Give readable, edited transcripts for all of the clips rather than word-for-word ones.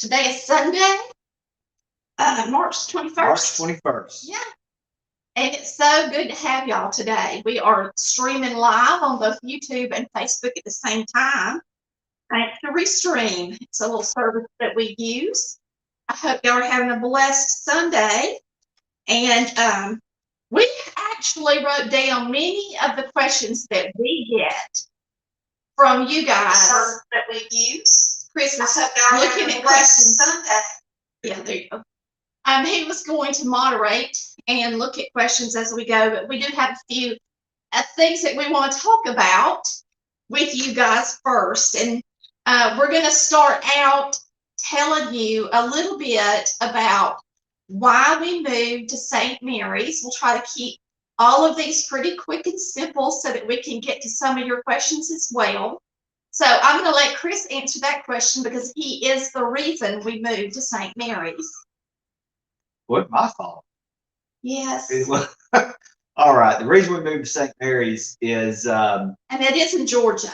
Today is Sunday, March 21st. March 21st. Yeah. And it's so good to have y'all today. We are streaming live on both YouTube and Facebook at the same time. Thanks to Restream. It's a little service that we use. I hope y'all are having a blessed Sunday. And we actually wrote down many of the questions that we get from you guys that we use. Chris is looking looking at questions. Sunday. Yeah, there you go. He was going to moderate and look at questions as we go, but we do have a few things that we want to talk about with you guys first. And we're going to start out telling you a little bit about why we moved to St. Mary's. We'll try to keep all of these pretty quick and simple so that we can get to some of your questions as well. So I'm going to let Chris answer that question because he is the reason we moved to St. Mary's. Wasn't my fault. Yes. All right. The reason we moved to St. Mary's is And it is in Georgia.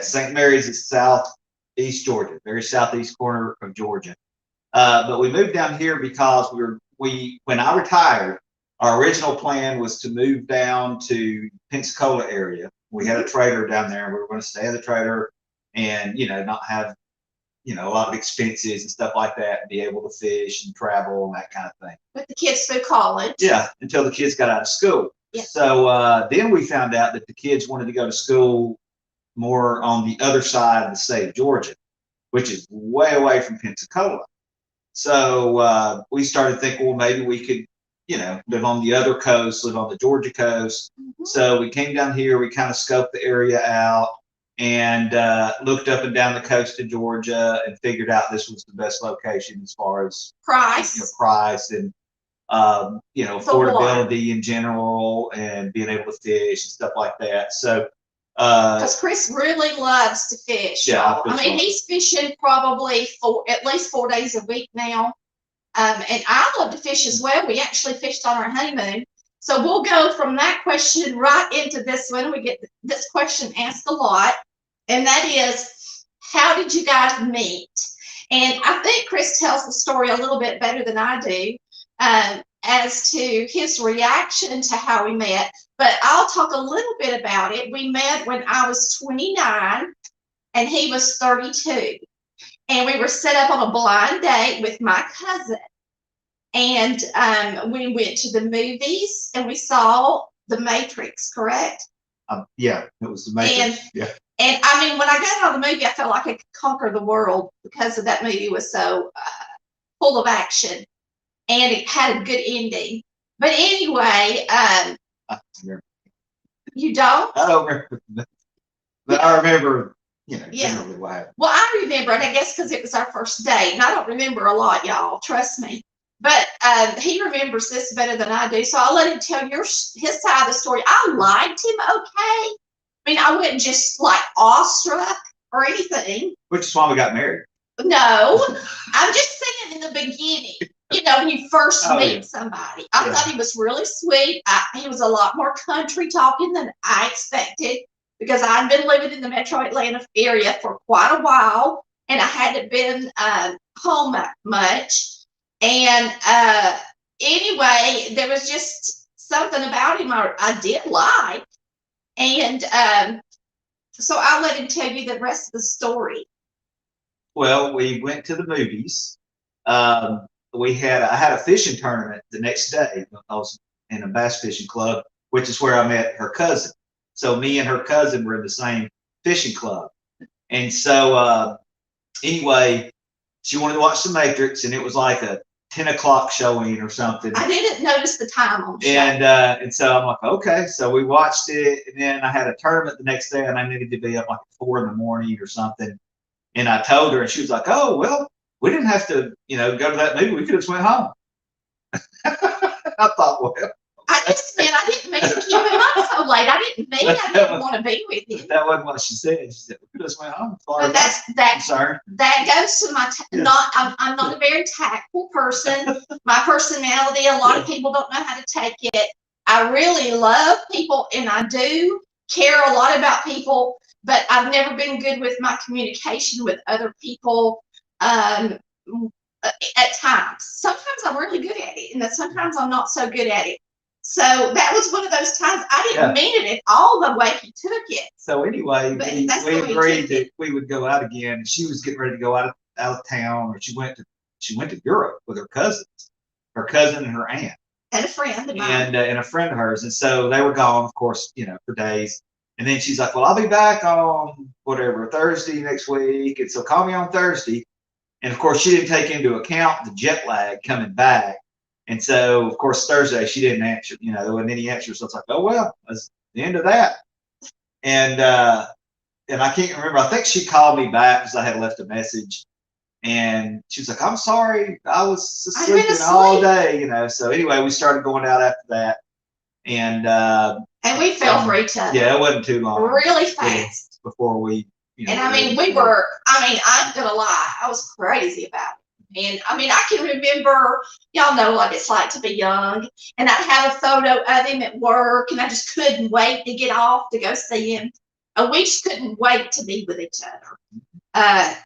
St. Mary's is southeast Georgia, very southeast corner of Georgia. But we moved down here because when I retired, our original plan was to move down to Pensacola area. We had a trailer down there, and we were going to stay in the trailer and, not have, a lot of expenses and stuff like that, and be able to fish and travel and that kind of thing. With the kids through college. Yeah, until the kids got out of school. Yeah. So then we found out that the kids wanted to go to school more on the other side of the state of Georgia, which is way away from Pensacola. So we started thinking, well, maybe we could, live on the other coast, live on the Georgia coast. Mm-hmm. So we came down here, we kind of scoped the area out and looked up and down the coast of Georgia and figured out this was the best location as far as price and, affordability in general and being able to fish and stuff like that. So, because Chris really loves to fish. Yeah, he's fishing probably at least 4 days a week now. And I love to fish as well. We actually fished on our honeymoon. So we'll go from that question right into this one. We get this question asked a lot, and that is, how did you guys meet? And I think Chris tells the story a little bit better than I do as to his reaction to how we met. But I'll talk a little bit about it. We met when I was 29 and he was 32. And we were set up on a blind date with my cousin. And we went to the movies and we saw The Matrix, correct? Yeah, it was The Matrix. And when I got out of the movie, I felt like I could conquer the world because of that movie was so full of action. And it had a good ending. But anyway, you don't? I don't remember. But I remember, generally what happened. Well, I remember it, I guess, because it was our first date. And I don't remember a lot, y'all. Trust me. But he remembers this better than I do. So I'll let him tell his side of the story. I liked him okay. I wasn't just like awestruck or anything. Which is why we got married. No. I'm just saying in the beginning. When you first meet somebody. I thought he was really sweet. He was a lot more country talking than I expected because I'd been living in the metro Atlanta area for quite a while and I hadn't been home much. And anyway, there was just something about him I did like. And so I'll let him tell you the rest of the story. Well, we went to the movies. I had a fishing tournament the next day. I was in a bass fishing club, which is where I met her cousin. So me and her cousin were in the same fishing club. And so anyway, she wanted to watch The Matrix, and it was like a 10 o'clock showing or something. I didn't notice the time on the show. And so I'm like, okay. So we watched it, and then I had a tournament the next day, and I needed to be up like at 4 a.m. or something. And I told her, and she was like, oh, well, we didn't have to, go to that movie. We could have just went home. I thought, well. I didn't mean to keep him up so late. I didn't mean I didn't want to be with him. That wasn't what she said. She said, we just went home. But that goes to my, I'm not a very tactful person. My personality, a lot of people don't know how to take it. I really love people and I do care a lot about people, but I've never been good with my communication with other people. at times. Sometimes I'm really good at it, and then sometimes I'm not so good at it. So that was one of those times I didn't mean it at all the way he took it. So anyway, But we that's the way he agreed took that it. we would go out again. And she was getting ready to go out of town, or she went to Europe with her cousins, her cousin and her aunt, And a friend of mine. and a friend of hers. And so they were gone, of course, for days. And then she's like, "Well, I'll be back on whatever Thursday next week, and so call me on Thursday." And of course, she didn't take into account the jet lag coming back. And so, of course, Thursday she didn't answer. There wasn't any answer. So it's like, oh well, that's the end of that. And I can't remember. I think she called me back because I had left a message, and she was like, "I'm sorry, I was sleeping all day." So anyway, we started going out after that, and we fell for each other. Yeah, it wasn't too long. Really fast. Before we. And I mean, I'm gonna lie, I was crazy about it. And I mean, I can remember, y'all know what it's like to be young, and I'd have a photo of him at work, and I just couldn't wait to get off to go see him. We just couldn't wait to be with each other.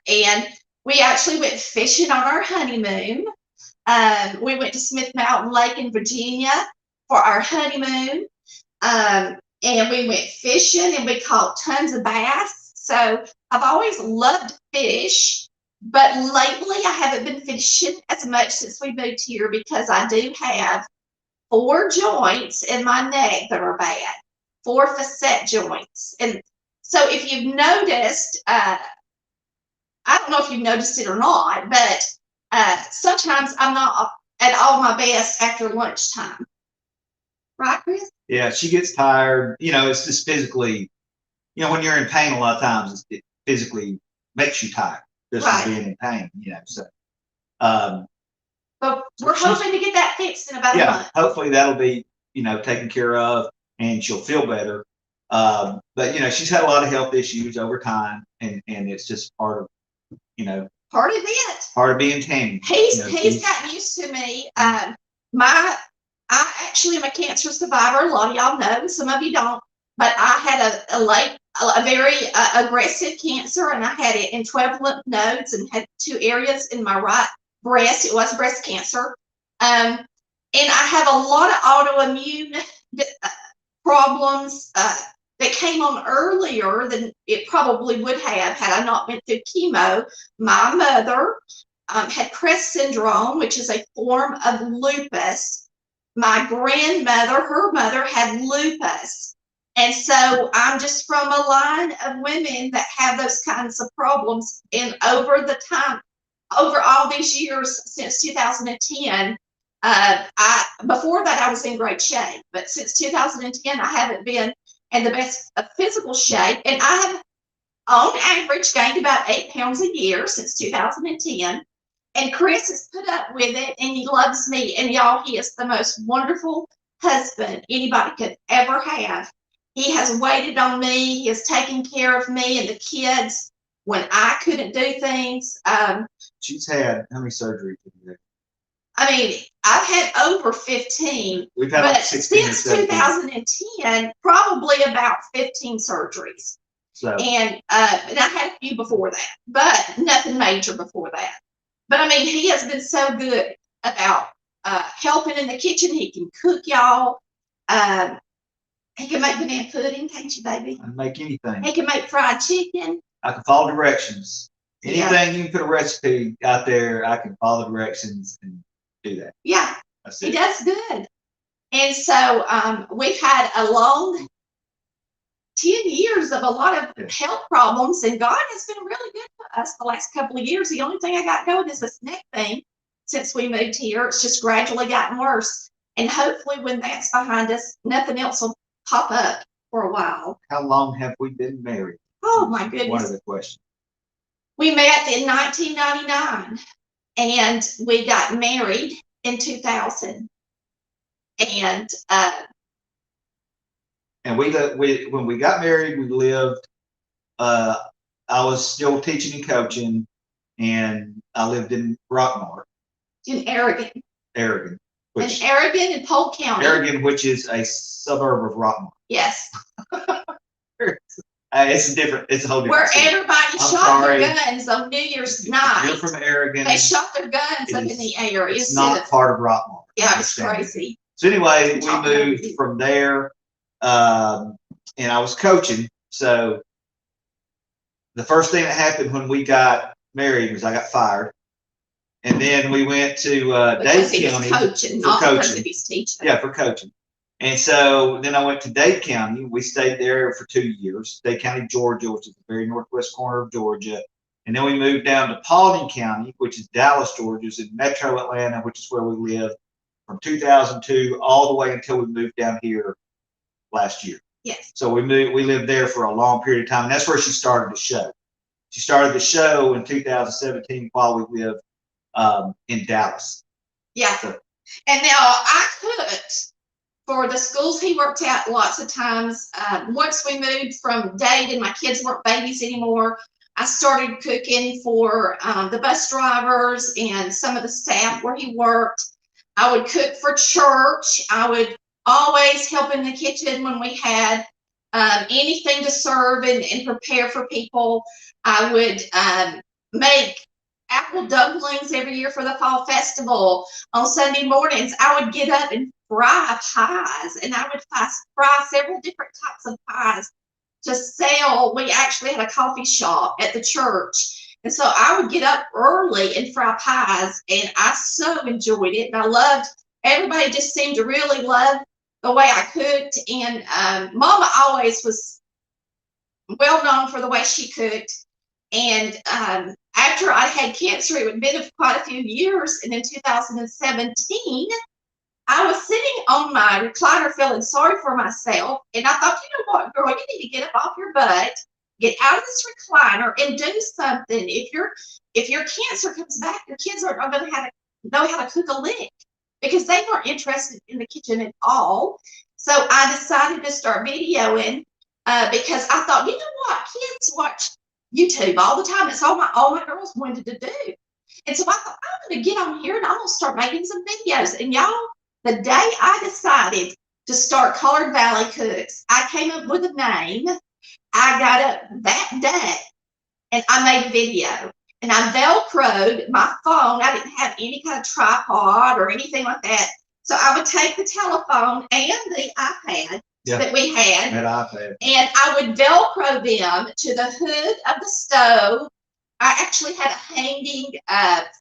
And we actually went fishing on our honeymoon. We went to Smith Mountain Lake in Virginia for our honeymoon. And we went fishing, and we caught tons of bass. So I've always loved fish, but lately I haven't been fishing as much since we moved here because I do have 4 joints in my neck that are bad, 4 facet joints. And so if you've noticed, I don't know if you've noticed it or not, but sometimes I'm not at all my best after lunchtime. Right, Chris? Yeah, she gets tired. It's just physically. When you're in pain, a lot of times it physically makes you tired just from being in pain. So. But we're hoping to get that fixed in about a month. Hopefully that'll be taken care of, and she'll feel better. But she's had a lot of health issues over time, and it's just part of part of it. Part of being Tammy. He's gotten used to me. I actually am a cancer survivor. A lot of y'all know. Some of you don't. But I had a very aggressive cancer, and I had it in 12 lymph nodes and had 2 areas in my right breast. It was breast cancer. And I have a lot of autoimmune problems that came on earlier than it probably would have had I not been through chemo. My mother had Crest syndrome, which is a form of lupus. My grandmother, her mother, had lupus. And so I'm just from a line of women that have those kinds of problems. And over all these years since 2010, before that I was in great shape, but since 2010 I haven't been in the best physical shape. And I have, on average, gained about 8 pounds a year since 2010. And Chris has put up with it, and he loves me. And y'all, he is the most wonderful husband anybody could ever have. He has waited on me. He has taken care of me and the kids when I couldn't do things. She's had how many surgeries have you had? I mean, I've had over 15. We've had like 16 since 2010, probably about 15 surgeries. So. And I had a few before that, but nothing major before that. But I mean, he has been so good about helping in the kitchen. He can cook, y'all. He can make banana pudding, can't you, baby? I can make anything. He can make fried chicken. I can follow directions. Anything you can put a recipe out there, I can follow directions and do that. Yeah, he does good. And so we've had a long 10 years of a lot of health problems, and God has been really good to us the last couple of years. The only thing I got going is this neck thing since we moved here. It's just gradually gotten worse. And hopefully when that's behind us, nothing else will pop up for a while. How long have we been married? Oh my goodness. One of the questions. We met in 1999 and we got married in 2000. And when we got married, we lived, I was still teaching and coaching, and I lived in Rockmart. In Aragon. Aragon. In Aragon in Polk County. Aragon, which is a suburb of Rockmart. Yes. It's a whole different Where scene. everybody I'm shot sorry. their guns on New Year's night. You're from Aragon. They shot their guns up in the air. It's not part of Rockmore. Yeah, it's crazy. So anyway, we moved from there, and I was coaching. So the first thing that happened when we got married was I got fired. And then we went to Dade County coaching, for not coaching. because he's teaching. Yeah, for coaching. And so then I went to Dade County. We stayed there for 2 years. Dade County, Georgia, which is the very northwest corner of Georgia. And then we moved down to Paulding County, which is Dallas, Georgia, is in metro Atlanta, which is where we lived from 2002 all the way until we moved down here last year. Yes. So we lived there for a long period of time. And that's where she started the show. She started the show in 2017 while we lived in Dallas. Yeah. So, and now I cooked for the schools he worked at lots of times. Once we moved from Dade and my kids weren't babies anymore, I started cooking for the bus drivers and some of the staff where he worked. I would cook for church. I would always help in the kitchen when we had anything to serve and prepare for people. I would make apple dumplings every year for the fall festival. On Sunday mornings, I would get up and fry pies, and I would fry several different types of pies to sell. We actually had a coffee shop at the church, and so I would get up early and fry pies, and I so enjoyed it. And I loved, everybody just seemed to really love the way I cooked, and Mama always was well known for the way she cooked. And after I had cancer, it had been quite a few years, and in 2017, I was sitting on my recliner feeling sorry for myself, and I thought, you know what, girl, you need to get up off your butt, get out of this recliner, and do something. If your cancer comes back, your kids aren't going to know how to cook a lick, because they weren't interested in the kitchen at all. So I decided to start videoing because I thought, you know what, kids watch YouTube all the time. It's all my girls wanted to do. And so I thought, I'm going to get on here and I'm going to start making some videos. And y'all, the day I decided to start Collard Valley Cooks, I came up with a name. I got up that day and I made a video. And I Velcroed my phone. I didn't have any kind of tripod or anything like that. So I would take the telephone and the iPad that we had, and I would Velcro them to the hood of the stove. I actually had a hanging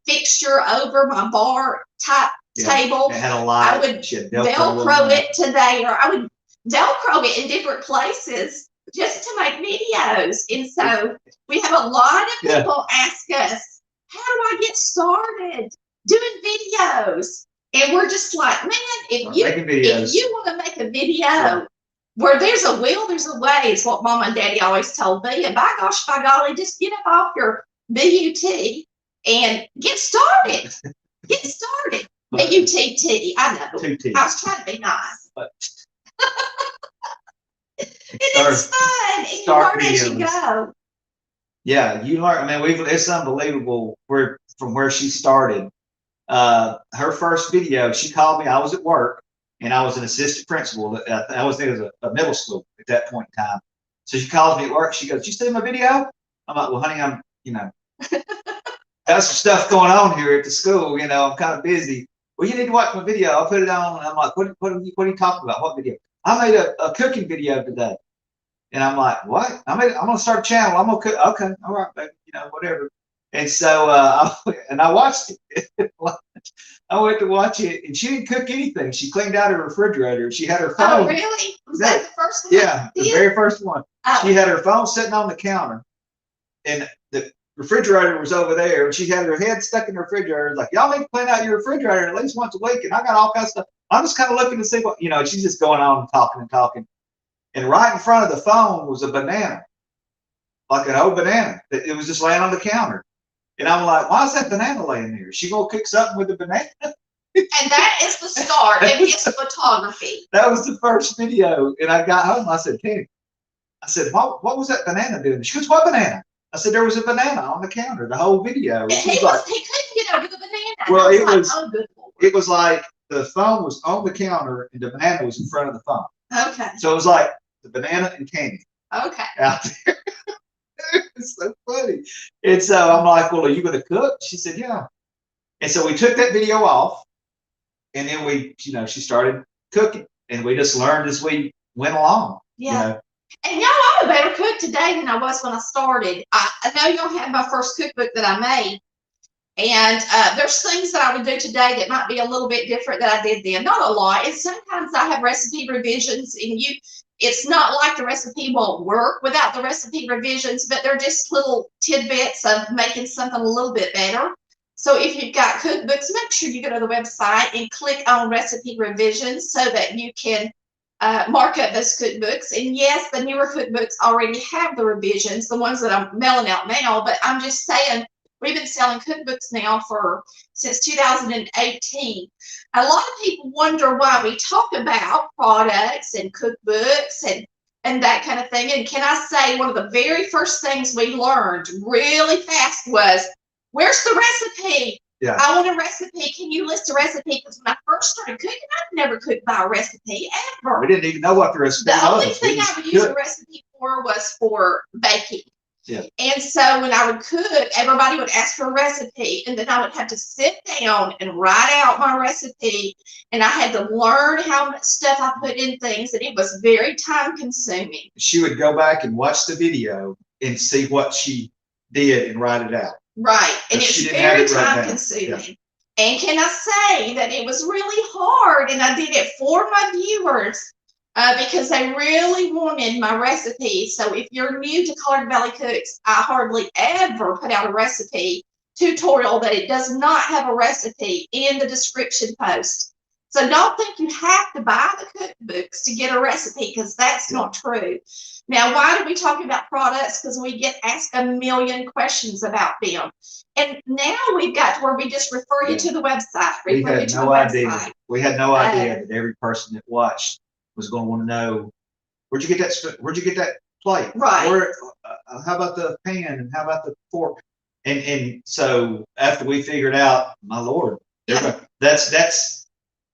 fixture over my bar type table. It had a light. I would Velcro it to there. I would Velcro it in different places just to make videos. And so we have a lot of people ask us, how do I get started doing videos? And we're just like, man, if you want to make a video, where there's a will, there's a way, is what Mama and Daddy always told me. And by gosh, by golly, just get up off your BUT and get started. Get started. BUTT, I know. I was trying to be nice. But it's fun. And you learn as you go. Yeah, you learn. I mean, it's unbelievable from where she started. Her first video, she called me. I was at work. And I was an assistant principal. I was there as a middle school at that point in time. So she calls me at work. She goes, "Did you see my video?" I'm like, "Well, honey, I'm, got some stuff going on here at the school. I'm kind of busy. Well, you need to watch my video. I'll put it on." And I'm like, what are you talking about? What video? I made a cooking video today. And I'm like, what? I'm going to start a channel. I'm going to cook. Okay. All right, baby. Whatever. And so I watched it. I went to watch it, and she didn't cook anything. She cleaned out her refrigerator. She had her phone. Oh, really? Was that the first one? Yeah, the very first one. Oh. She had her phone sitting on the counter, and the refrigerator was over there, and she had her head stuck in the refrigerator. Like, y'all need to clean out your refrigerator at least once a week, and I got all kinds of stuff. I'm just kind of looking to see what, she's just going on and talking. And right in front of the phone was a banana, like an old banana. It was just laying on the counter. And I'm like, why is that banana laying there? Is she going to cook something with the banana? And that is the start of his photography. That was the first video. And I got home. I said, Tammy, what was that banana doing? She goes, what banana? I said, there was a banana on the counter, the whole video. And he couldn't get over the banana. Well, it was like the phone was on the counter and the banana was in front of the phone. Okay. So it was like the banana and candy. Okay. out there. It's so funny. And so I'm like, well, are you going to cook? She said, yeah. And so we took that video off, and then she started cooking, and we just learned as we went along. Yeah. And y'all, I'm a better cook today than I was when I started. I know y'all had my first cookbook that I made, and there's things that I would do today that might be a little bit different than I did then. Not a lot. And sometimes I have recipe revisions, and it's not like the recipe won't work without the recipe revisions, but they're just little tidbits of making something a little bit better. So if you've got cookbooks, make sure you go to the website and click on recipe revisions so that you can mark up those cookbooks. And yes, the newer cookbooks already have the revisions, the ones that I'm mailing out now, but I'm just saying, we've been selling cookbooks now since 2018. A lot of people wonder why we talk about products and cookbooks and that kind of thing. And can I say, one of the very first things we learned really fast was, where's the recipe? Yeah. I want a recipe. Can you list a recipe? Because when I first started cooking, I'd never cooked by a recipe ever. We didn't even know what the recipe was. The only thing I would use a recipe for was for baking. Yeah. And so when I would cook, everybody would ask for a recipe, and then I would have to sit down and write out my recipe, and I had to learn how much stuff I put in things, and it was very time consuming. She would go back and watch the video and see what she did and write it out. Right. And it's very time consuming. Yeah. And can I say that it was really hard, and I did it for my viewers because they really wanted my recipe. So if you're new to Colored Valley Cooks, I hardly ever put out a recipe tutorial that it does not have a recipe in the description post. So don't think you have to buy the cookbooks to get a recipe, because that's not true. Now, why do we talk about products? Because we get asked a million questions about them. And now we've got to where we just refer you to the website. We had no idea. We had no idea that every person that watched was going to want to know, where'd you get that plate? Right. How about the pan, and how about the fork? And so after we figured out, my Lord, that's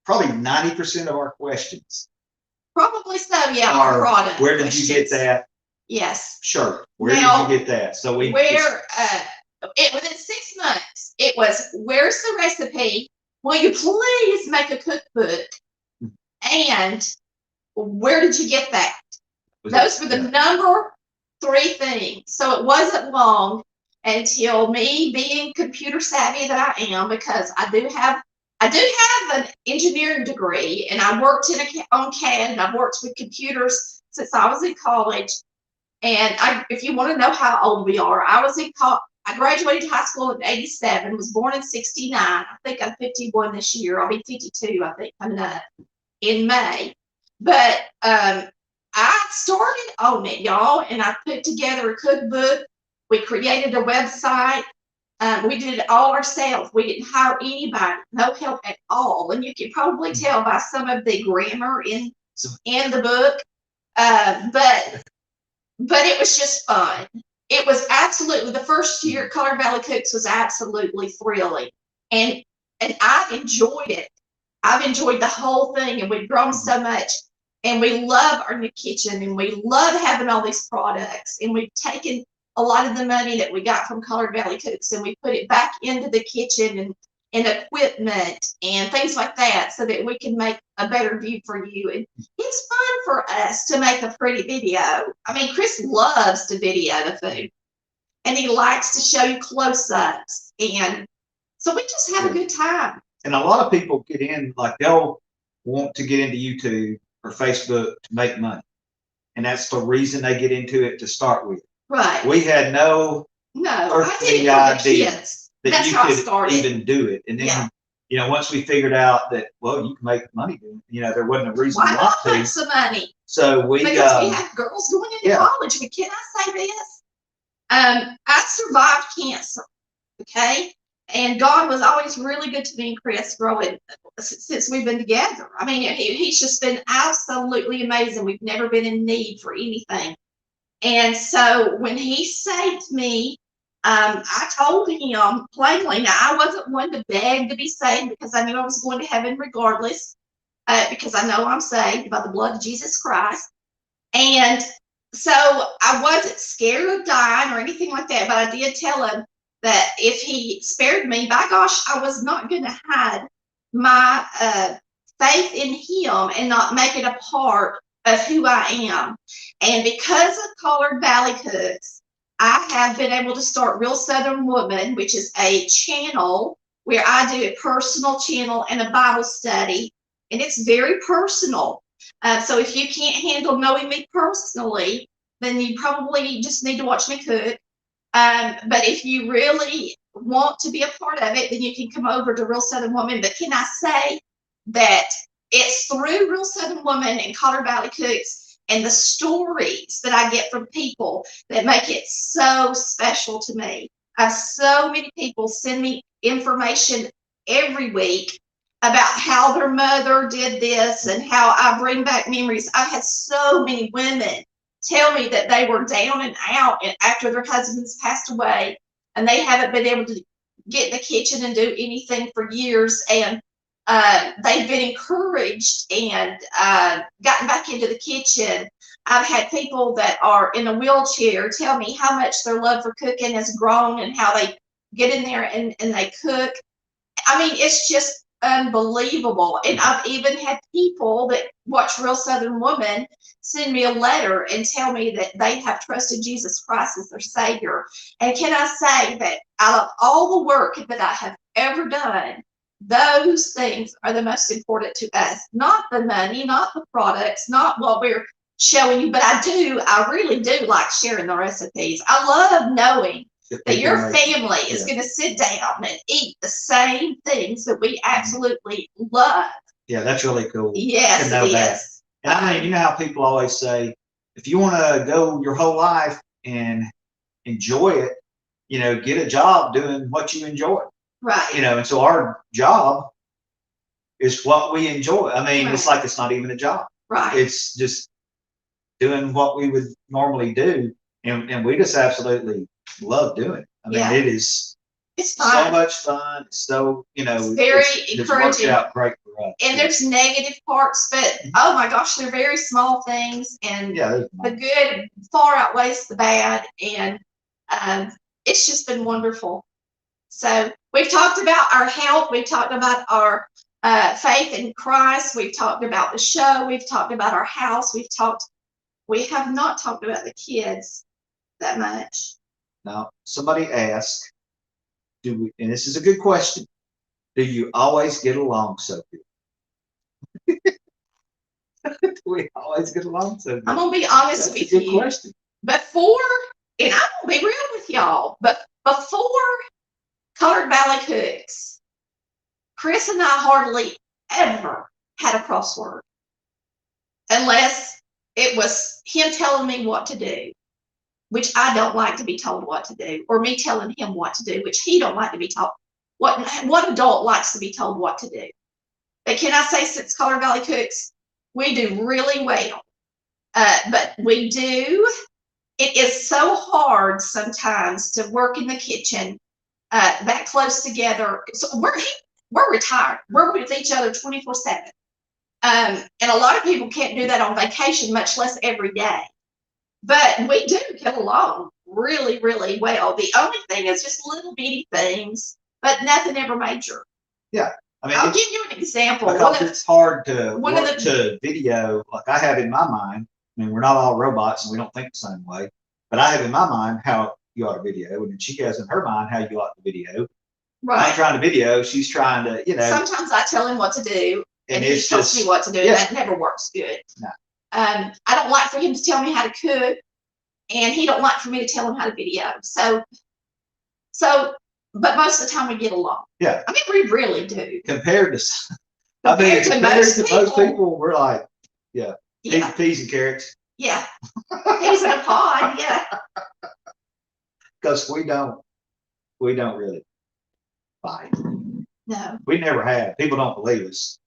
probably 90% of our questions. Probably so, yeah. Our product. Where did you get that? Yes. Shirt. Where did you get that? So within 6 months, it was, where's the recipe? Will you please make a cookbook? And where did you get that? Those were the number 3 things. So it wasn't long until me, being computer savvy that I am, because I do have an engineering degree, and I worked on CAD, and I've worked with computers since I was in college. And if you want to know how old we are, I graduated high school in '87, was born in '69. I think I'm 51 this year. I'll be 52, I think, coming up in May. But I started on it, y'all, and I put together a cookbook. We created a website. We did it all ourselves. We didn't hire anybody, no help at all. And you can probably tell by some of the grammar in the book. But it was just fun. It was absolutely, the first year Colored Valley Cooks was absolutely thrilling. And I've enjoyed it. I've enjoyed the whole thing, and we've grown so much. And we love our new kitchen, and we love having all these products. And we've taken a lot of the money that we got from Colored Valley Cooks, and we put it back into the kitchen and equipment and things like that, so that we can make a better view for you. And it's fun for us to make a pretty video. I mean, Chris loves to video the food, and he likes to show you close-ups. And so we just have a good time. And a lot of people get in, like, they'll want to get into YouTube or Facebook to make money. And that's the reason they get into it to start with. Right. We had no earthly idea that you could even do it. And then, once we figured out that, well, you can make money doing it, there wasn't a reason not to. Make some money? So because we have girls going into college. But can I say this? I survived cancer, okay? And God was always really good to me and Chris growing since we've been together. I mean, he's just been absolutely amazing. We've never been in need for anything. And so when he saved me, I told him plainly, now I wasn't one to beg to be saved, because I knew I was going to heaven regardless, because I know I'm saved by the blood of Jesus Christ. And So I wasn't scared of dying or anything like that, but I did tell him that if he spared me, by gosh, I was not going to hide my faith in him and not make it a part of who I am. And because of Collard Valley Cooks, I have been able to start Real Southern Woman, which is a channel where I do a personal channel and a Bible study, and it's very personal. So if you can't handle knowing me personally, then you probably just need to watch me cook. But if you really want to be a part of it, then you can come over to Real Southern Woman. But can I say that it's through Real Southern Woman and Collard Valley Cooks and the stories that I get from people that make it so special to me. I have so many people send me information every week about how their mother did this and how I bring back memories. I've had so many women tell me that they were down and out after their husbands passed away and they haven't been able to get in the kitchen and do anything for years. And they've been encouraged and gotten back into the kitchen. I've had people that are in a wheelchair tell me how much their love for cooking has grown and how they get in there and they cook. I mean, it's just unbelievable. And I've even had people that watch Real Southern Woman send me a letter and tell me that they have trusted Jesus Christ as their Savior. And can I say that out of all the work that I have ever done, those things are the most important to us. Not the money, not the products, not what we're showing you, but I really do like sharing the recipes. I love knowing that your family is going to sit down and eat the same things that we absolutely love. Yeah, that's really cool. Yes, to know it that. is. And I mean, you know how people always say, if you want to go your whole life and enjoy it, you know, get a job doing what you enjoy. Right. You know, and so our job is what we enjoy. I mean, Right. it's like it's not even a job. Right. It's just doing what we would normally do. And we just absolutely love doing it. I mean, Yeah. it's fun. so much fun. So, you know, it's very it's encouraging. worked out great for us. And there's negative parts, but oh my gosh, they're very small things, and yeah, the good far outweighs the bad, and it's just been wonderful. So we've talked about our health, we've talked about our faith in Christ, we've talked about the show, we've talked about our house, we have not talked about the kids that much. Now, somebody asked, and this is a good question, do you always get along so good? Do we always get along so good? I'm going to be honest That's with a good you. question. Before, and I'm going to be real with y'all, but before Collard Valley Cooks, Chris and I hardly ever had a crossword unless it was him telling me what to do, which I don't like to be told what to do, or me telling him what to do, which he don't like to be told. What adult likes to be told what to do? But can I say, since Collard Valley Cooks, we do really well. But we do. It is so hard sometimes to work in the kitchen that close together. So we're retired. We're with each other 24/7. And a lot of people can't do that on vacation, much less every day. But we do get along really, really well. The only thing is just little bitty things, but nothing ever major. Yeah. I mean, I'll give you an example. Because it's hard to work to video. Like I have in my mind, I mean, we're not all robots and we don't think the same way, but I have in my mind how you ought to video, and she has in her mind how you ought to video. Right. I'm trying to video. She's trying to, you know. Sometimes I tell him what to do, and he tells me what to do. Yeah. That never works good. No. I don't like for him to tell me how to cook, and he don't like for me to tell him how to video. So, but most of the time we get along. Yeah. I mean, we really do. Compared to most people, we're like, yeah. Peas and carrots. Yeah. Peas in a pod, yeah. Because we don't really fight. No. We never have. People don't believe us,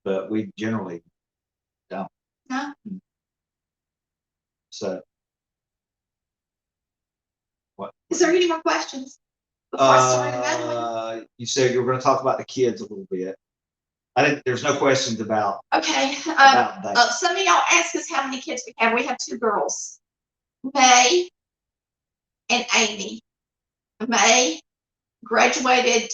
but we generally don't. No. So, what? Is there any more questions before I start another one? You said you were going to talk about the kids a little bit. There's no questions about Okay. that. Some of y'all ask us how many kids we have. We have 2 girls, May and Amy. May graduated.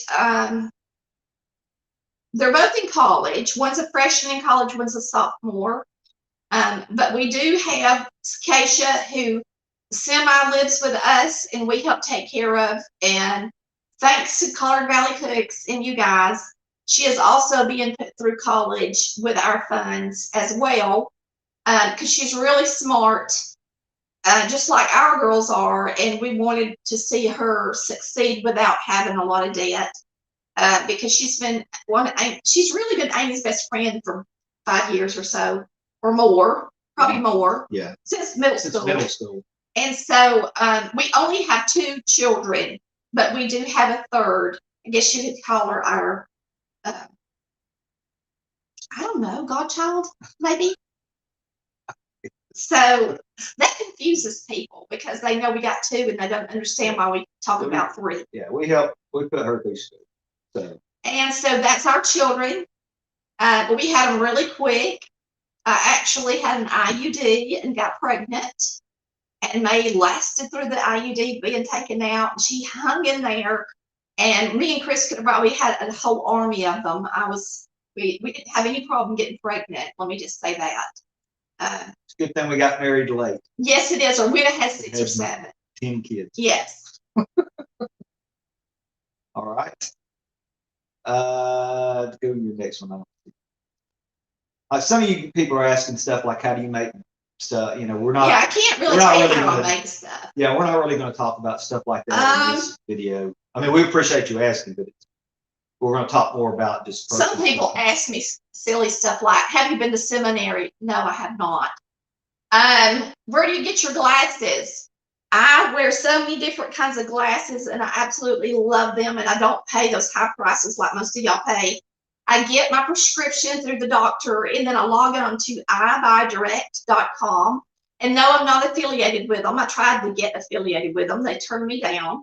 They're both in college. One's a freshman in college. One's a sophomore. But we do have Keisha, who semi lives with us, and we help take care of. And thanks to Collard Valley Cooks and you guys, she is also being put through college with our funds as well, because she's really smart, just like our girls are. And we wanted to see her succeed without having a lot of debt, because she's really been Amy's best friend for 5 years or so. Or more, probably more. Yeah. Since middle Since school. middle school. And so we only have 2 children, but we do have a third. I guess you could call her our, I don't know, godchild, maybe. So that confuses people because they know we got 2 and they don't understand why we talk about 3. Yeah, we put her through school. So. And so that's our children. But we had them really quick. I actually had an IUD and got pregnant, and May lasted through the IUD being taken out. She hung in there, and me and Chris could have probably had a whole army of them. We didn't have any problem getting pregnant. Let me just say that. It's a good thing we got married late. Yes, it is. Or we'd have had 6 or 7. 10 kids. Yes. All right. Go to your next one. Some of you people are asking stuff like, how do you make stuff? We're not. Yeah, I can't really tell you how I make stuff. Yeah, we're not really going to talk about stuff like that in this video. I mean, we appreciate you asking, but we're going to talk more about just. Some people ask me silly stuff like, have you been to seminary? No, I have not. Where do you get your glasses? I wear so many different kinds of glasses, and I absolutely love them, and I don't pay those high prices like most of y'all pay. I get my prescription through the doctor, and then I log on to ibuydirect.com. And no, I'm not affiliated with them. I tried to get affiliated with them. They turned me down,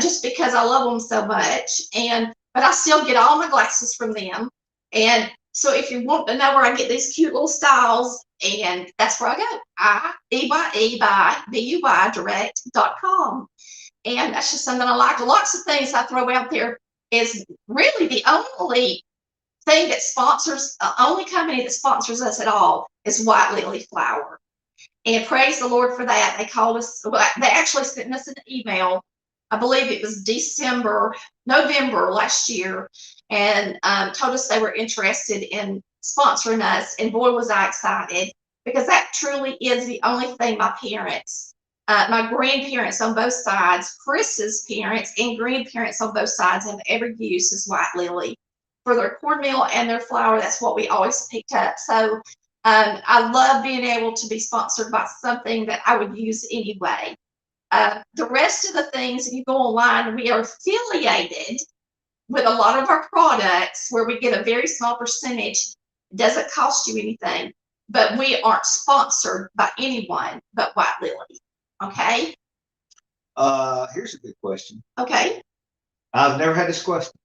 just because I love them so much. But I still get all my glasses from them. And so if you want to know where I get these cute little styles, and that's where I go, ibuydirect.com. And that's just something I like. Lots of things I throw out there is really the only thing that sponsors, the only company that sponsors us at all is White Lily Flour. And praise the Lord for that. They called us, they actually sent us an email. I believe it was November last year, and told us they were interested in sponsoring us. And boy, was I excited, because that truly is the only thing my parents, my grandparents on both sides, Chris's parents and grandparents on both sides have ever used is White Lily. For their cornmeal and their flour, that's what we always picked up. So I love being able to be sponsored by something that I would use anyway. The rest of the things, if you go online, we are affiliated with a lot of our products where we get a very small percentage. It doesn't cost you anything, but we aren't sponsored by anyone but White Lily. Okay? Here's a good question. Okay. I've never had this question.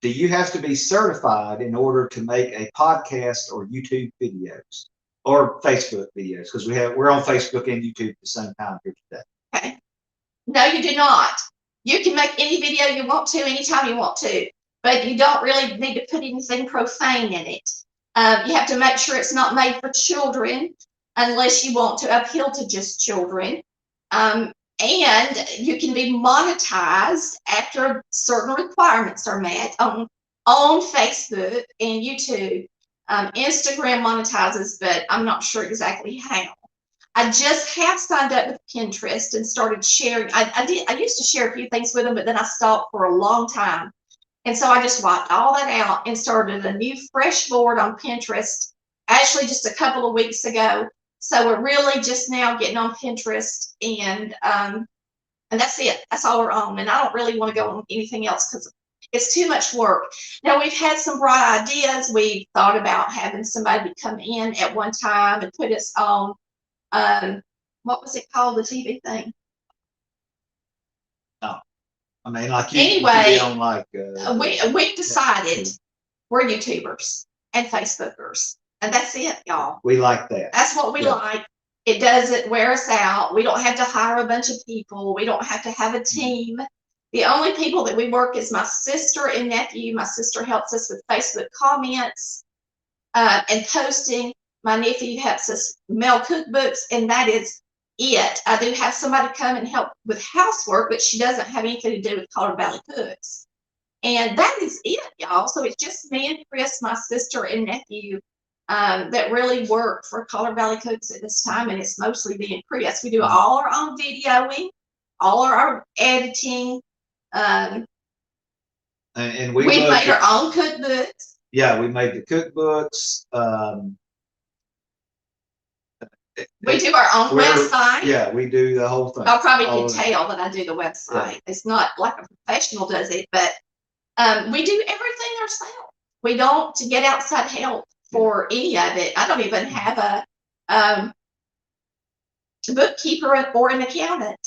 Do you have to be certified in order to make a podcast or YouTube videos or Facebook videos? Because we're on Facebook and YouTube at the same time here today. Okay. No, you do not. You can make any video you want to, anytime you want to, but you don't really need to put anything profane in it. You have to make sure it's not made for children unless you want to appeal to just children. And you can be monetized after certain requirements are met on Facebook and YouTube. Instagram monetizes, but I'm not sure exactly how. I just have signed up with Pinterest and started sharing. I used to share a few things with them, but then I stopped for a long time. And so I just wiped all that out and started a new fresh board on Pinterest, actually just a couple of weeks ago. So we're really just now getting on Pinterest, and that's it. That's all we're on. And I don't really want to go on anything else because it's too much work. Now, we've had some bright ideas. We thought about having somebody come in at one time and put us on, what was it called, the TV thing? Oh, I mean, like you anyway, could be on like. we decided we're YouTubers and Facebookers. And that's it, y'all. We like that. That's what we like. It doesn't wear us out. We don't have to hire a bunch of people. We don't have to have a team. The only people that we work is my sister and nephew. My sister helps us with Facebook comments and posting. My nephew helps us mail cookbooks, and that is it. I do have somebody come and help with housework, but she doesn't have anything to do with Colorado Valley Cooks. And that is it, y'all. So it's just me and Chris, my sister and nephew, that really work for Colorado Valley Cooks at this time, and it's mostly me and Chris. We do all our own videoing, all our editing. And we made our own cookbooks. Yeah, we made the cookbooks. We do our own website. Yeah, we do the whole thing. I probably can tell that I do the website. Yeah. It's not like a professional does it, but we do everything ourselves. We don't get outside help for any of it. I don't even have a bookkeeper or an accountant.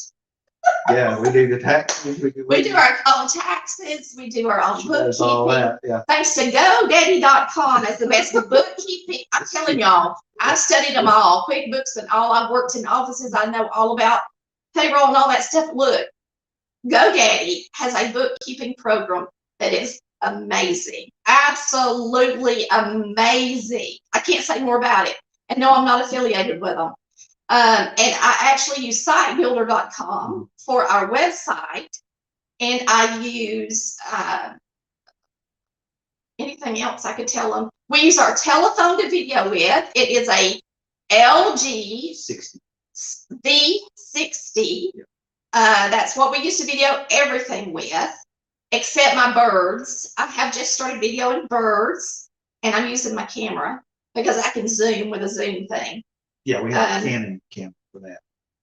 Yeah, we do the taxes. We do our own taxes. We do our own bookkeeping. All that, yeah. Thanks to GoDaddy.com as the best bookkeeping. I'm telling y'all, I've studied them all, QuickBooks and all. I've worked in offices. I know all about payroll and all that stuff. Look, GoDaddy has a bookkeeping program that is amazing. Absolutely amazing. I can't say more about it. And no, I'm not affiliated with them. And I actually use sitebuilder.com for our website, and I use anything else I could tell them. We use our telephone to video with. It is a LG V60. That's what we used to video everything with, except my birds. I have just started videoing birds, and I'm using my camera because I can zoom with a zoom thing. Yeah, we have a Canon camera for that.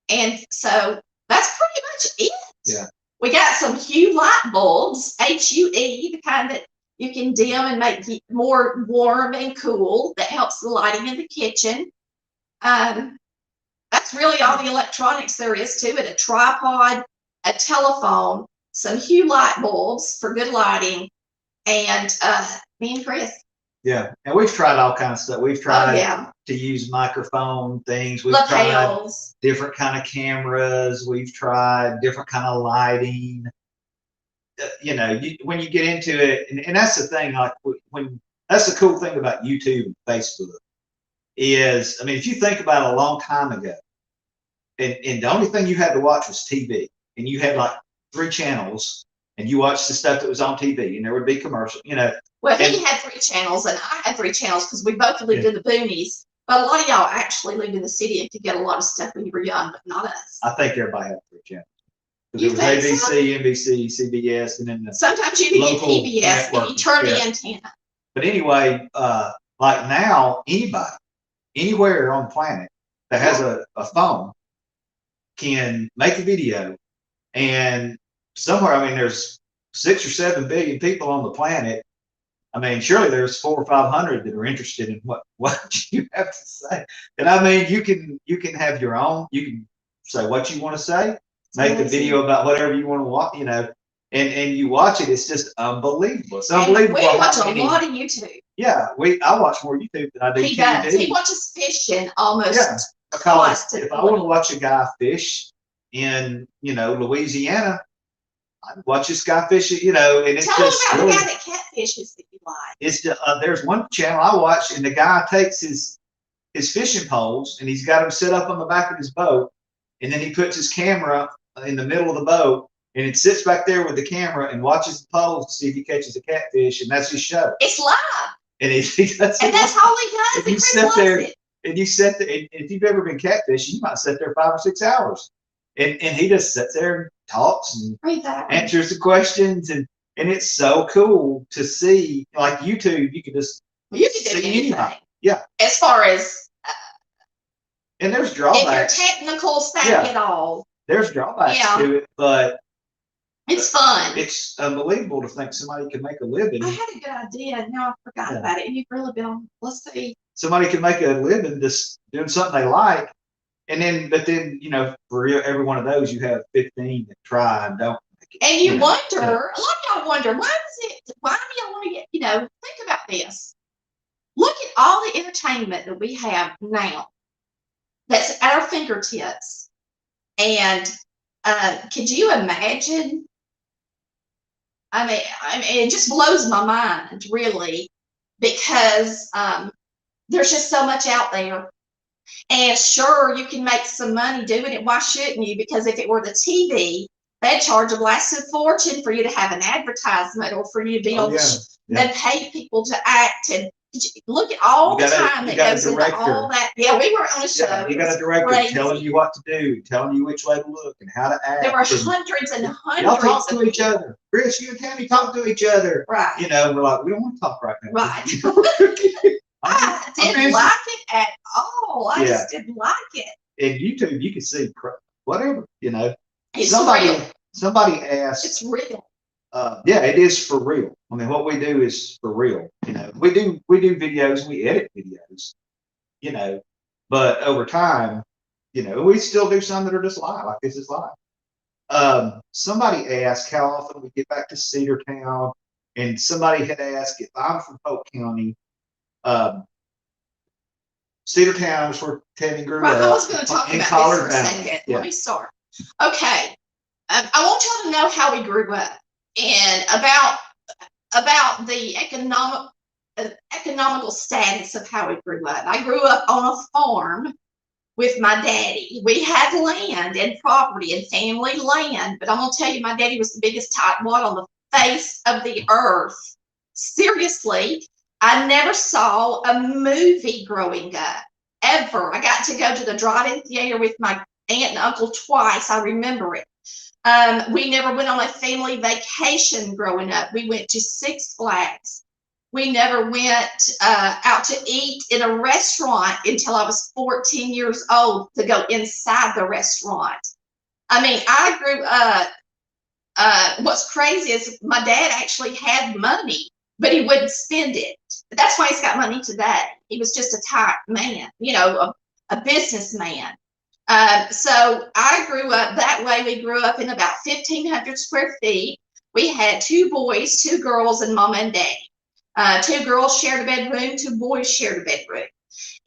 And so that's pretty much it. Yeah. We got some Hue light bulbs, HUE, the kind that you can dim and make more warm and cool. That helps the lighting in the kitchen. That's really all the electronics there is to it. A tripod, a telephone, some Hue light bulbs for good lighting, and me and Chris. Yeah, and we've tried all kinds of stuff. We've tried to use microphone things. We've tried different kind of cameras. We've tried different kind of lighting. You know, when you get into it, and that's the thing. Like that's the cool thing about YouTube and Facebook is, I mean, if you think about it, a long time ago, and the only thing you had to watch was TV, and you had like 3 channels, and you watched the stuff that was on TV, and there would be commercials. You know. Well, he had 3 channels, and I had 3 channels because we both lived in the boonies. But a lot of y'all actually lived in the city and could get a lot of stuff when you were young, but not us. I think everybody had 3 channels. Because it was ABC, NBC, CBS, and then sometimes you can get PBS, but you turn the antenna. But anyway, like now, anybody, anywhere on the planet that has a phone can make a video, and somewhere, I mean, there's 6 or 7 billion people on the planet. I mean, surely there's 400 or 500 that are interested in what you have to say. And I mean, you can have your own. You can say what you want to say, make a video about whatever you want to watch. You know, and you watch it. It's just unbelievable. It's unbelievable. We watch a lot of YouTube. Yeah, I watch more YouTube than I do TV. He does. He watches fishing almost. Yeah, because if I want to watch a guy fish in Louisiana, I watch this guy fishing, and it's Tell just about the guy that catfishes that you like. It's there's one channel I watch, and the guy takes his fishing poles, and he's got them set up on the back of his boat, and then he puts his camera in the middle of the boat, and it sits back there with the camera and watches the poles to see if he catches a catfish, and that's his show. It's live. And that's all he does. And you sit there, and you sit there, and if you've ever been catfishing, you might sit there 5 or 6 hours, and he just sits there and talks and answers the questions, and it's so cool to see. Like YouTube, you can just do anything. Yeah. As far as and there's drawbacks. If you're technical savvy at all, there's drawbacks to it, but it's fun. It's unbelievable to think somebody can make a living. I had a good idea, and now I forgot about it. And you've really been. Let's see. Somebody can make a living just doing something they like. But then, for every one of those, you have 15 that try and don't make it. And you wonder, a lot of y'all wonder, why do y'all want to get, think about this. Look at all the entertainment that we have now that's at our fingertips. And could you imagine? I mean, it just blows my mind, really, because there's just so much out there. And sure, you can make some money doing it. Why shouldn't you? Because if it were the TV, they'd charge a blasted fortune for you to have an advertisement or for you to be on then pay people to act. And look at all the time that goes into all that. Yeah, we were on a show. Yeah, you got a director telling you what to do, telling you which way to look and how to act. There were hundreds and hundreds. Y'all talk to each other. Chris, you and Tammy talk to each other. Right. You know, we're like, we don't want to talk right now. Right. I didn't like it at all. I just didn't like it. In YouTube, you can see whatever, you know. It's real. Somebody asked. It's real. Yeah, it is for real. I mean, what we do is for real. You know, we do videos, we edit videos, you know, but over time, you know, we still do some that are just live, like this is live. Somebody asked how often we get back to Cedartown, and somebody had asked if I'm from Polk County. Cedartown is where Tammy grew up. I was going to talk about this for a second. Yeah. Let me start. Okay. I want y'all to know how we grew up and about the economical status of how we grew up. I grew up on a farm with my daddy. We had land and property and family land, but I'm going to tell you, my daddy was the biggest tightwad on the face of the earth. Seriously. I never saw a movie growing up, ever. I got to go to the drive-in theater with my aunt and uncle twice. I remember it. We never went on a family vacation growing up. We went to Six Flags. We never went out to eat in a restaurant until I was 14 years old to go inside the restaurant. I mean, I grew up. What's crazy is my dad actually had money, but he wouldn't spend it. That's why he's got money today. He was just a tight man, you know, a businessman. So I grew up that way. We grew up in about 1,500 square feet. We had 2 boys, 2 girls, and mama and daddy. 2 girls shared a bedroom, 2 boys shared a bedroom.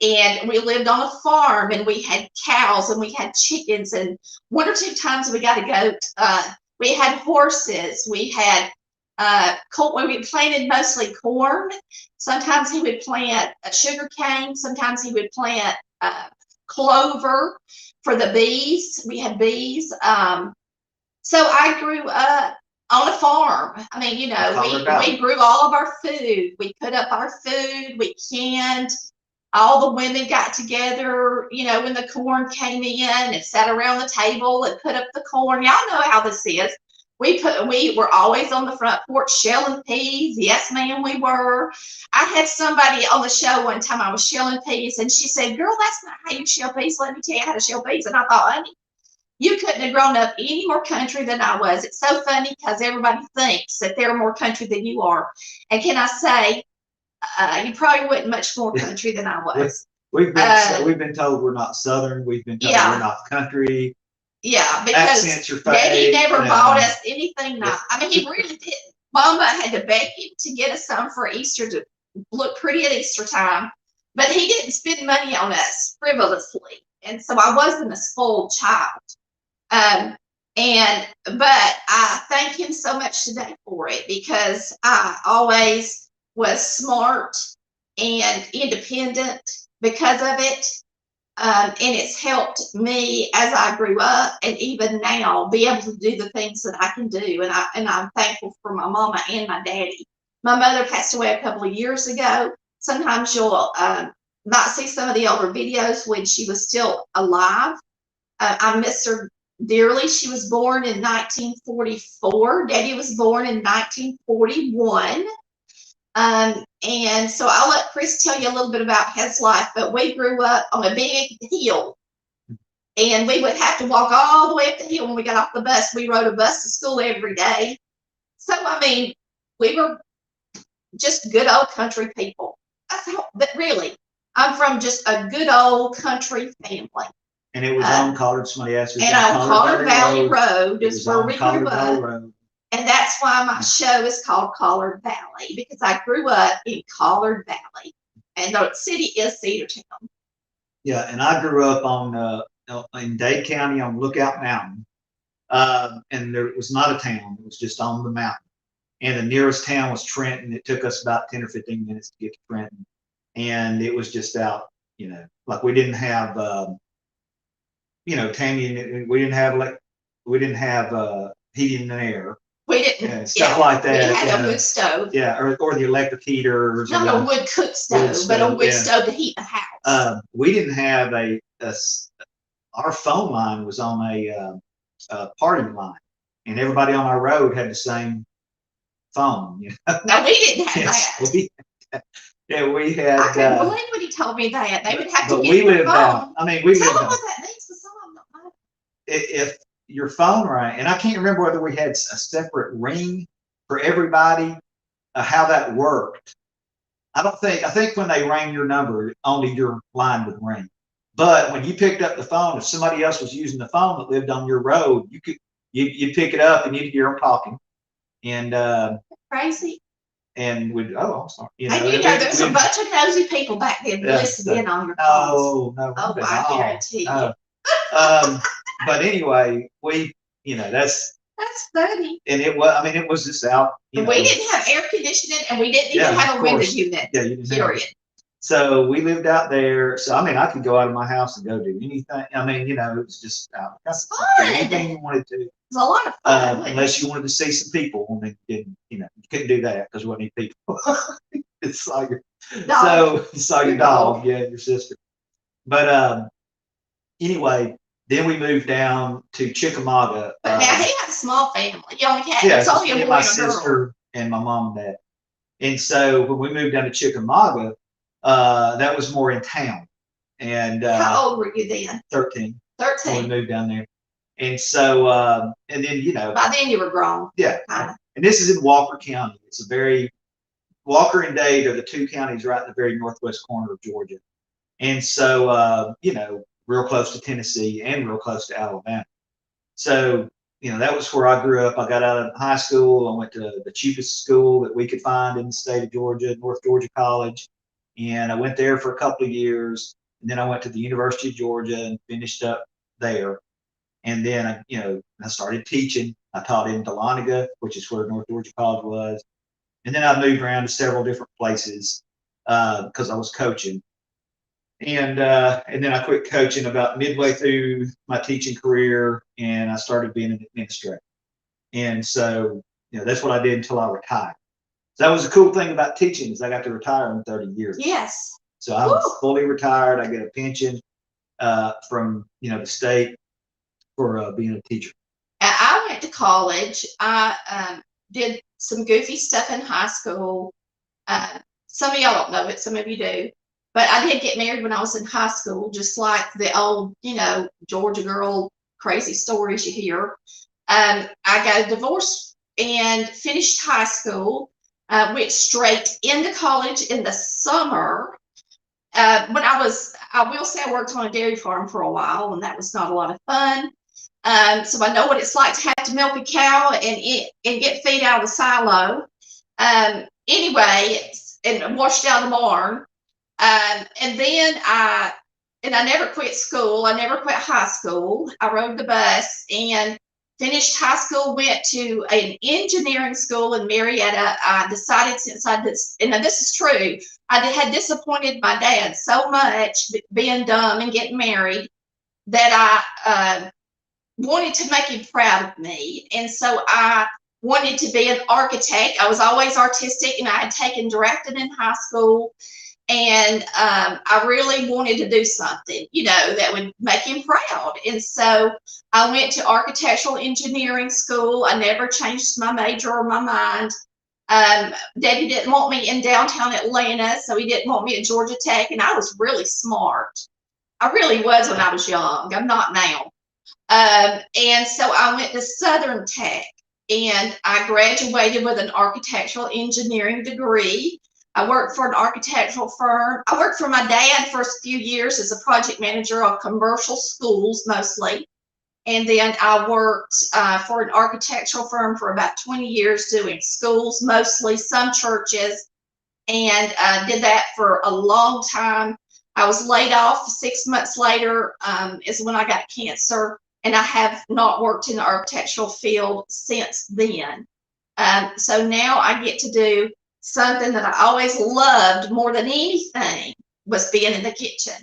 And we lived on a farm, and we had cows, and we had chickens, and 1 or 2 times we got a goat. We had horses. We had we planted mostly corn. Sometimes he would plant a sugar cane. Sometimes he would plant clover for the bees. We had bees. So I grew up on a farm. I mean, you know, we grew all of our food. We put up our food. We canned. All the women got together, you know, when the corn came in and sat around the table and put up the corn. Y'all know how this is. We were always on the front porch shelling peas. Yes, ma'am, we were. I had somebody on the show one time, I was shelling peas, and she said, girl, that's not how you shell peas. Let me tell you how to shell peas. And I thought, honey, you couldn't have grown up any more country than I was. It's so funny because everybody thinks that they're more country than you are. And can I say, you probably wasn't much more country than I was. We've been told we're not Southern. We've been told we're not country. Yeah, because Daddy never bought us anything nice. I mean, he really didn't. Mama had to beg him to get us some for Easter to look pretty at Easter time, but he didn't spend money on us frivolously, and so I wasn't a spoiled child. But I thank him so much today for it because I always was smart and independent because of it. And it's helped me as I grew up and even now be able to do the things that I can do. And I'm thankful for my mama and my daddy. My mother passed away a couple of years ago. Sometimes you'll not see some of the older videos when she was still alive. I miss her dearly. She was born in 1944. Daddy was born in 1941. And so I'll let Chris tell you a little bit about his life, but we grew up on a big hill and we would have to walk all the way up the hill when we got off the bus. We rode a bus to school every day. So, I mean, we were just good old country people. But really, I'm from just a good old country family. And it was on Collard, somebody asked me. And on Collard Valley Road is where we grew up. And that's why my show is called Collard Valley, because I grew up in Collard Valley, and the city is Cedartown. Yeah, and I grew up on in Dade County on Lookout Mountain, and there was not a town; it was just on the mountain. And the nearest town was Trenton. It took us about 10 or 15 minutes to get to Trenton, and it was just out, like we didn't have, Tammy, we didn't have heating and air. We didn't, stuff like that. We had a wood stove. Yeah, or the electric heaters. Not a wood cook stove, but a wood stove to heat the house. We didn't have our phone line was on a party line, and everybody on our road had the same phone. No, we didn't have that. We had. I couldn't believe when he told me that. They would have to But get we their lived phone. out. I mean, we Tell lived them out. what that means, because some of them don't know. If your phone rang, and I can't remember whether we had a separate ring for everybody, how that worked. I think when they rang your number, only your line would ring. But when you picked up the phone, if somebody else was using the phone that lived on your road, you'd pick it up and you'd hear them talking. And Crazy. And we'd, I'm sorry. There's a bunch of nosy people back there listening on your calls. No. Oh, I guarantee you. But anyway, that's funny. And it was just out. We didn't have air conditioning, and we didn't even have a window unit. Yeah, you didn't. Period. So we lived out there. So I could go out of my house and go do anything. It was just out. It's fun. Anything you wanted to. It's a lot of fun. Unless you wanted to see some people, and then you couldn't do that because we wouldn't need people. It's like your dog, yeah, your sister. But anyway, then we moved down to Chickamauga. But now he had a small family. He only had it's only a boy and a girl. My sister and my mom and dad. And so when we moved down to Chickamauga, that was more in town. And how old were you then? 13. 13. When we moved down there. And so, and then, by then you were grown. Yeah. And this is in Walker County. It's Walker and Dade are the two counties right in the very northwest corner of Georgia. And so, real close to Tennessee and real close to Alabama. So, that was where I grew up. I got out of high school. I went to the cheapest school that we could find in the state of Georgia, North Georgia College. And I went there for a couple of years. And then I went to the University of Georgia and finished up there. And then, I started teaching. I taught in Dahlonega, which is where North Georgia College was. And then I moved around to several different places because I was coaching. And then I quit coaching about midway through my teaching career, and I started being an administrator. And so, that's what I did until I retired. So that was the cool thing about teaching is I got to retire in 30 years. Yes. So I'm fully retired. I get a pension from, the state for being a teacher. I went to college. I did some goofy stuff in high school. Some of y'all don't know it. Some of you do. But I did get married when I was in high school, just like the old, Georgia girl crazy stories you hear. I got a divorce and finished high school. Went straight into college in the summer. When I will say I worked on a dairy farm for a while, and that was not a lot of fun. So I know what it's like to have to milk a cow and get feed out of the silo. Anyway, and washed out of the barn. And then I never quit school. I never quit high school. I rode the bus and finished high school, went to an engineering school in Marietta. I decided and this is true, I had disappointed my dad so much being dumb and getting married that I wanted to make him proud of me. And so I wanted to be an architect. I was always artistic, and I had taken drafting in high school. And I really wanted to do something, that would make him proud. And so I went to architectural engineering school. I never changed my major or my mind. Daddy didn't want me in downtown Atlanta, so he didn't want me at Georgia Tech. And I was really smart. I really was when I was young. I'm not now. And so I went to Southern Tech, and I graduated with an architectural engineering degree. I worked for an architectural firm. I worked for my dad for a few years as a project manager on commercial schools mostly. And then I worked for an architectural firm for about 20 years doing schools, mostly some churches, and did that for a long time. I was laid off 6 months later is when I got cancer, and I have not worked in the architectural field since then. So now I get to do something that I always loved more than anything, was being in the kitchen.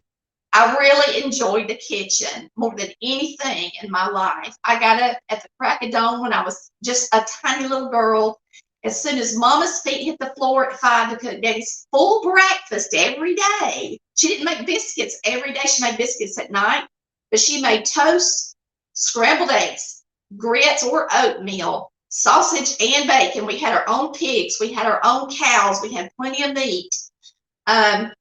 I really enjoyed the kitchen more than anything in my life. I got up at the crack of dawn when I was just a tiny little girl. As soon as Mama's feet hit the floor at 5 to cook Daddy's full breakfast every day. She didn't make biscuits every day. She made biscuits at night, but she made toast, scrambled eggs, grits or oatmeal, sausage and bacon. We had our own pigs. We had our own cows. We had plenty of meat. And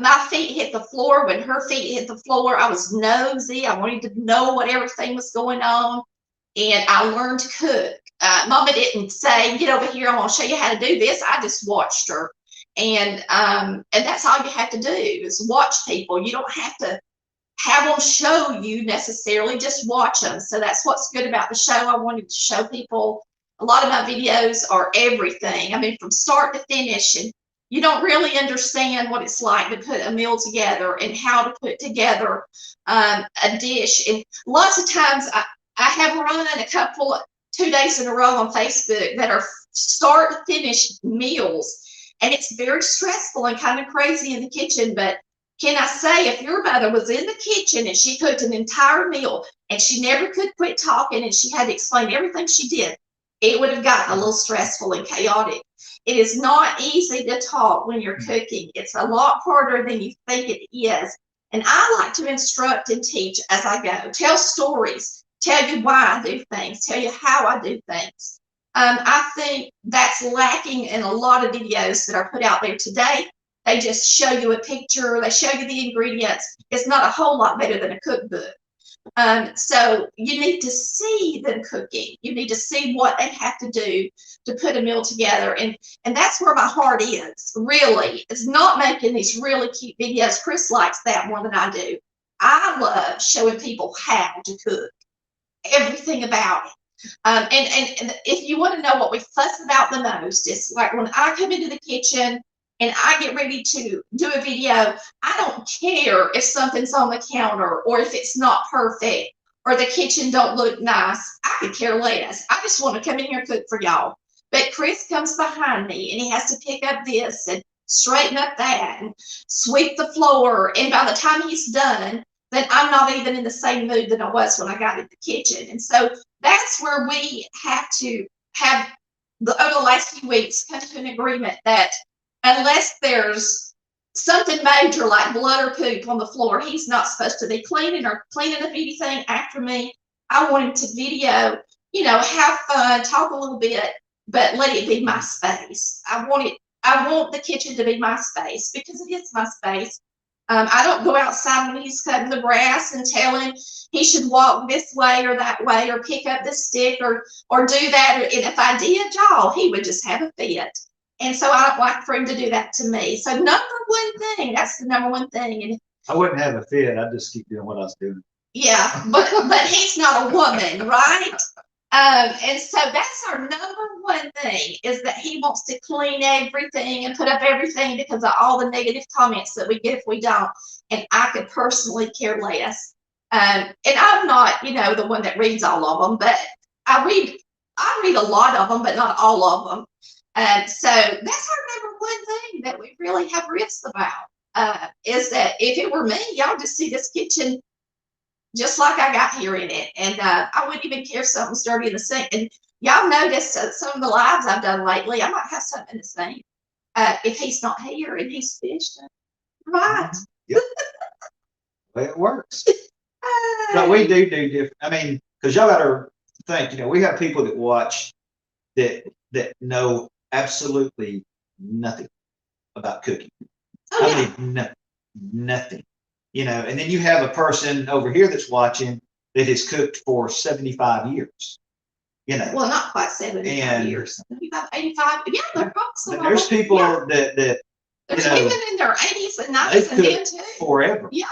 my feet hit the floor. When her feet hit the floor, I was nosy. I wanted to know what everything was going on. And I learned to cook. Mama didn't say, get over here, I'm gonna show you how to do this. I just watched her. And that's all you have to do is watch people. You don't have to have them show you necessarily, just watch them. So that's what's good about the show. I wanted to show people. A lot of my videos are everything. I mean, from start to finish, and you don't really understand what it's like to put a meal together and how to put together a dish. And lots of times I have run a couple, 2 days in a row on Facebook that are start to finish meals. And it's very stressful and kind of crazy in the kitchen. But can I say, if your mother was in the kitchen and she cooked an entire meal and she never could quit talking and she had to explain everything she did, it would have gotten a little stressful and chaotic. It is not easy to talk when you're cooking. It's a lot harder than you think it is. And I like to instruct and teach as I go. Tell stories. Tell you why I do things. Tell you how I do things. I think that's lacking in a lot of videos that are put out there today. They just show you a picture. They show you the ingredients. It's not a whole lot better than a cookbook. So you need to see them cooking. You need to see what they have to do to put a meal together. And that's where my heart is, really. It's not making these really cute videos. Chris likes that more than I do. I love showing people how to cook, everything about it. And if you want to know what we fuss about the most, it's like when I come into the kitchen and I get ready to do a video, I don't care if something's on the counter or if it's not perfect or the kitchen don't look nice. I could care less. I just want to come in here and cook for y'all. But Chris comes behind me and he has to pick up this and straighten up that and sweep the floor. And by the time he's done, then I'm not even in the same mood that I was when I got in the kitchen. And so that's where we have to have, over the last few weeks, come to an agreement that unless there's something major like blood or poop on the floor, he's not supposed to be cleaning or cleaning up anything after me. I want him to video, have fun, talk a little bit, but let it be my space. I want the kitchen to be my space because it is my space. I don't go outside when he's cutting the grass and tell him he should walk this way or that way or pick up the stick or do that. And if I did, y'all, he would just have a fit. And so I don't like for him to do that to me. So number one thing, that's the number one thing. And I wouldn't have a fit. I'd just keep doing what I was doing. yeah, but he's not a woman, right? And so that's our number one thing, is that he wants to clean everything and put up everything because of all the negative comments that we get if we don't. And I could personally care less. And I'm not, the one that reads all of them, but I read a lot of them, but not all of them. And so that's our number one thing that we really have riffs about, is that if it were me, y'all just see this kitchen just like I got here in it. And I wouldn't even care if something's dirty in the sink. And y'all noticed some of the lives I've done lately, I might have something in the sink if he's not here and he's finished. Right. Yep. Well, it works. But we do different. I mean, because y'all got to think, we have people that watch that know absolutely nothing about cooking. Oh, yeah. I mean, nothing. And then you have a person over here that's watching that has cooked for 75 years. Well, not quite 75 years. 75, 85. Yeah, they're probably. But there's people that there's women in their 80s and 90s and then too. Forever. Yeah.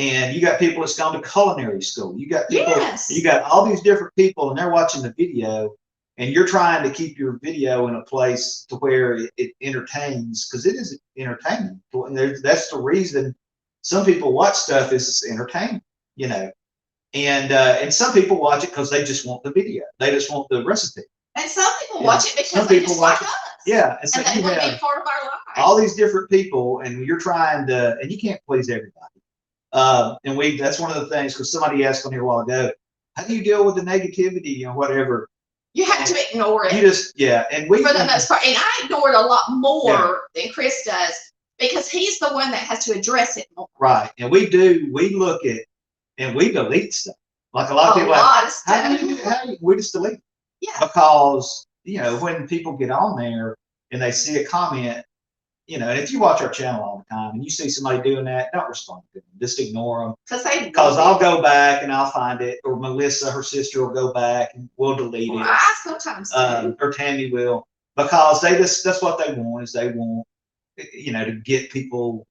And you got people that's gone to culinary school. You got people, Yes. you got all these different people, and they're watching the video, and you're trying to keep your video in a place to where it entertains, because it is entertaining. And that's the reason some people watch stuff is entertaining, you know. And some people watch it because they just want the video. They just want the recipe. And some people watch it because Some they people just like watch us. Yeah, and so And they you want to be have part of our lives. all these different people, and you're trying to, and you can't please everybody. And that's one of the things, because somebody asked on here a while ago, how do you deal with the negativity and whatever? You have to ignore it. You just, yeah, and we, for the most part. And I ignore it a lot more than Chris does, because he's the one that has to address it more. right, and we look at, and we delete stuff. Like a lot of people, we just delete it. Yeah. Because, you know, when people get on there and they see a comment, you know, and if you watch our channel all the time and you see somebody doing that, don't respond to them. Just ignore them. Because I'll go back and I'll find it, or Melissa, her sister, will go back and we'll delete it. I sometimes do. Or Tammy will, because that's what they want, is they want, you know, to get people,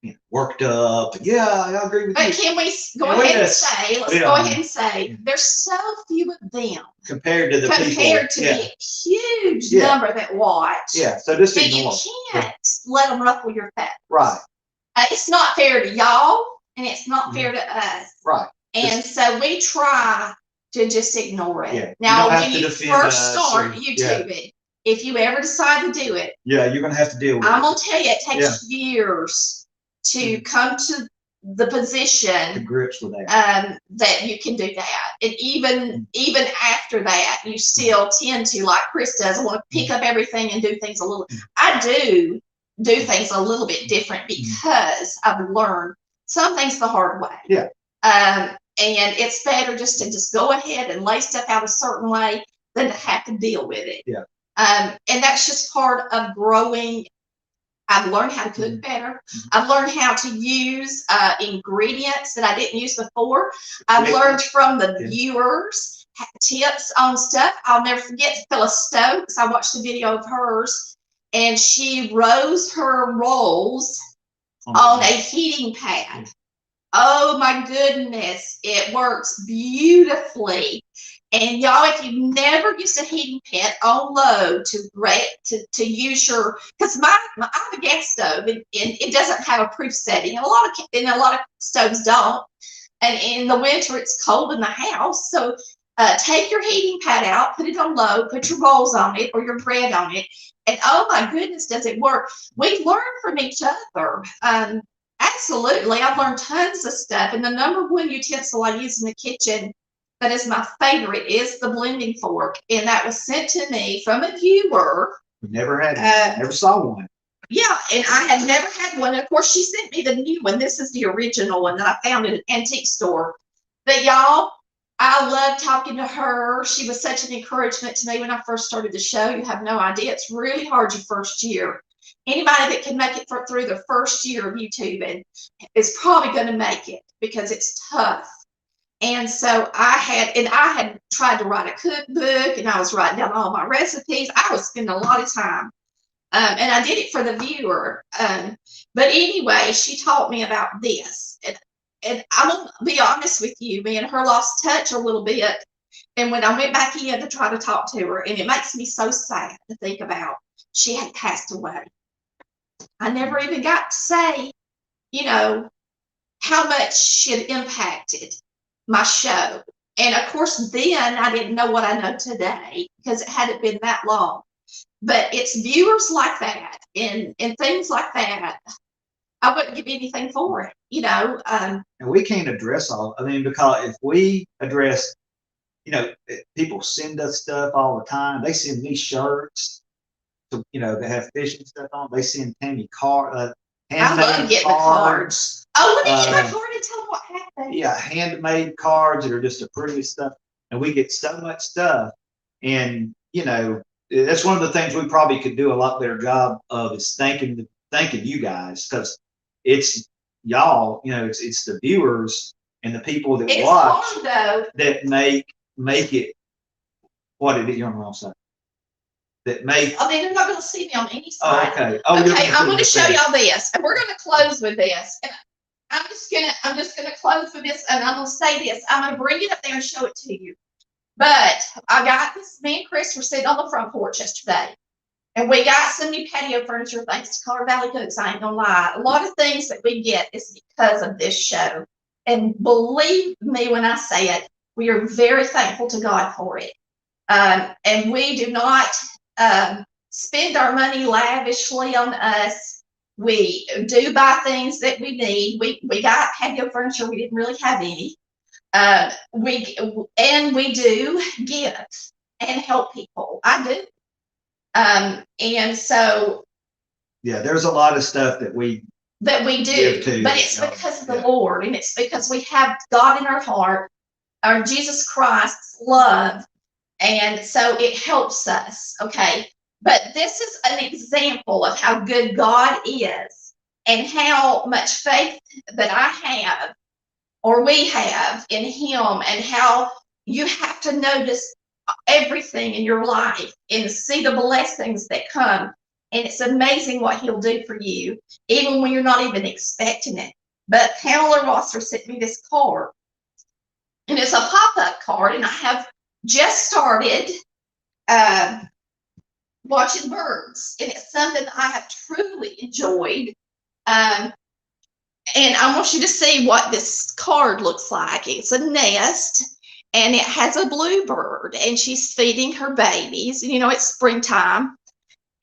you know, worked up. Yeah, I agree with you. But can we go ahead and say, let's go ahead and say, there's so few of them compared to the huge number that watch. Yeah, so just that ignore. You can't let them ruffle your feathers. Right. It's not fair to y'all, and it's not fair to us. Right. And so we try to just ignore it. Yeah. Now, when you first start YouTubing, if you ever decide to do it, you're gonna have to deal with it. I'm gonna tell you, it takes years to come to the position, the grips with that, that you can do that. And even after that, you still tend to, like Chris does, I want to pick up everything and do things a little. I do things a little bit different because I've learned some things the hard way. Yeah. And it's better just to go ahead and lay stuff out a certain way than to have to deal with it. Yeah. And that's just part of growing. I've learned how to cook better. I've learned how to use ingredients that I didn't use before. I've learned from the viewers tips on stuff. I'll never forget Phyllis Stokes. I watched a video of hers, and she rose her rolls on a heating pad. Oh my goodness, it works beautifully. And y'all, if you've never used a heating pad on low to use your, because I have a gas stove, and it doesn't have a proof setting, and a lot of stoves don't. And in the winter, it's cold in the house, so take your heating pad out, put it on low, put your rolls on it or your bread on it, and oh my goodness, does it work? We learn from each other. Absolutely, I've learned tons of stuff, and the number one utensil I use in the kitchen that is my favorite is the blending fork, and that was sent to me from a viewer. We never had one. Never saw one. Yeah, and I had never had one. Of course, she sent me the new one. This is the original one that I found at an antique store. But y'all, I love talking to her. She was such an encouragement to me when I first started the show. You have no idea. It's really hard your first year. Anybody that can make it through the first year of YouTubing is probably going to make it, because it's tough. And so I had tried to write a cookbook, and I was writing down all my recipes. I was spending a lot of time. And I did it for the viewer. But anyway, she taught me about this. And I'm going to be honest with you, me and her lost touch a little bit. And when I went back in to try to talk to her, and it makes me so sad to think about, she had passed away. I never even got to say, you know, how much she had impacted my show. And of course, then I didn't know what I know today, because it hadn't been that long. But it's viewers like that and things like that. I wouldn't give anything for it, you know. And we can't address all. I mean, because if we address, you know, people send us stuff all the time. They send me shirts, to, you know, that have fishing stuff on. They send Tammy handmade I love getting the cards. Oh, let me get my card and tell them what happened. Yeah, handmade cards that are just the prettiest stuff. And we get so much stuff. And, you know, that's one of the things we probably could do a lot better job of, is thanking you guys, because it's y'all, you know, it's the viewers and the people that watch that make it what it is. You're on the wrong side. That make. I mean, they're not going to see me on any side. Oh, okay. Okay, I'm going to show y'all this, and we're going to close with this. And I'm just gonna close with this, and I'm gonna say this. I'm gonna bring it up there and show it to you. But I got this. Me and Chris were sitting on the front porch yesterday, and we got some new patio furniture thanks to Colorado Valley Cooks. I ain't gonna lie. A lot of things that we get is because of this show. And believe me when I say it, we are very thankful to God for it. And we do not spend our money lavishly on us. We do buy things that we need. We got patio furniture. We didn't really have any. We do give and help people. I do. And so Yeah, there's a lot of stuff that we do, give to, but it's because of the Lord, and it's because we have God in our heart, our Jesus Christ's love, and so it helps us. Okay, but this is an example of how good God is and how much faith that I have, or we have, in Him, and how you have to notice everything in your life and see the blessings that come. And it's amazing what He'll do for you, even when you're not even expecting it. But Pamela Rosser sent me this card, and it's a pop-up card, and I have just started watching birds, and it's something I have truly enjoyed. And I want you to see what this card looks like. It's a nest, and it has a bluebird, and she's feeding her babies. You know, it's springtime.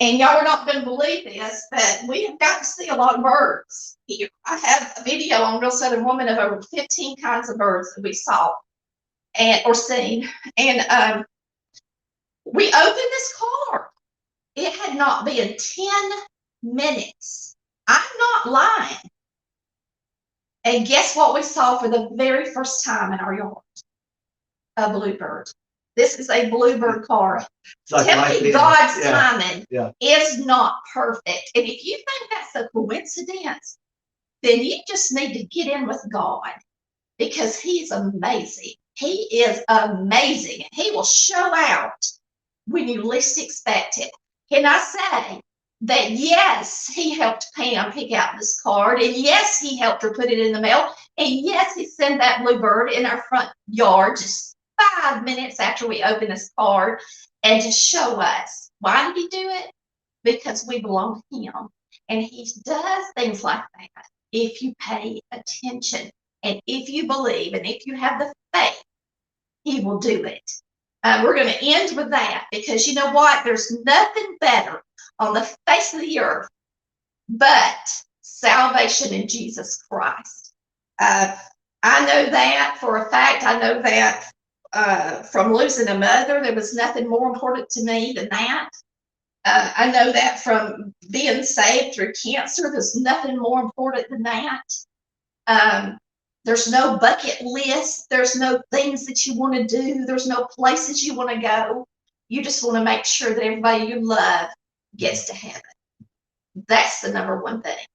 And y'all are not going to believe this, but we have got to see a lot of birds here. I have a video on Real Southern Woman of over 15 kinds of birds that we saw or seen. And we opened this card. It had not been 10 minutes. I'm not lying. And guess what we saw for the very first time in our yard? A bluebird. This is a bluebird card. like Tell me God's timing is not perfect. And if you think that's a coincidence, then you just need to get in with God, because He's amazing. He is amazing. He will show out when you least expect it. Can I say that, yes, He helped Pam pick out this card, and yes, He helped her put it in the mail, and yes, He sent that bluebird in our front yard just 5 minutes after we opened this card, and to show us. Why did He do it? Because we belong to Him, and He does things like that if you pay attention, and if you believe, and if you have the faith, He will do it. We're going to end with that, because you know what? There's nothing better on the face of the earth but salvation in Jesus Christ. I know that for a fact. I know that from losing a mother, there was nothing more important to me than that. I know that from being saved through cancer, there's nothing more important than that. There's no bucket list. There's no things that you want to do. There's no places you want to go. You just want to make sure that everybody you love gets to heaven. That's the number one thing.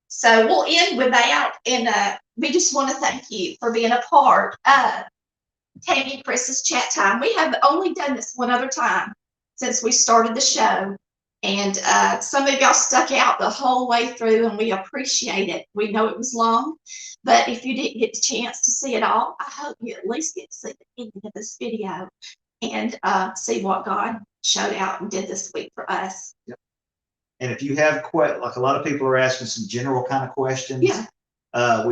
So we'll end with that. And we just want to thank you for being a part of Tammy and Chris's chat time. We have only done this one other time since we started the show. And some of y'all stuck out the whole way through, and we appreciate it. We know it was long, but if you didn't get the chance to see it all, I hope you at least get to see the ending of this video and see what God showed out and did this week for us. Yep. And if you have like a lot of people are asking some general kind of questions, we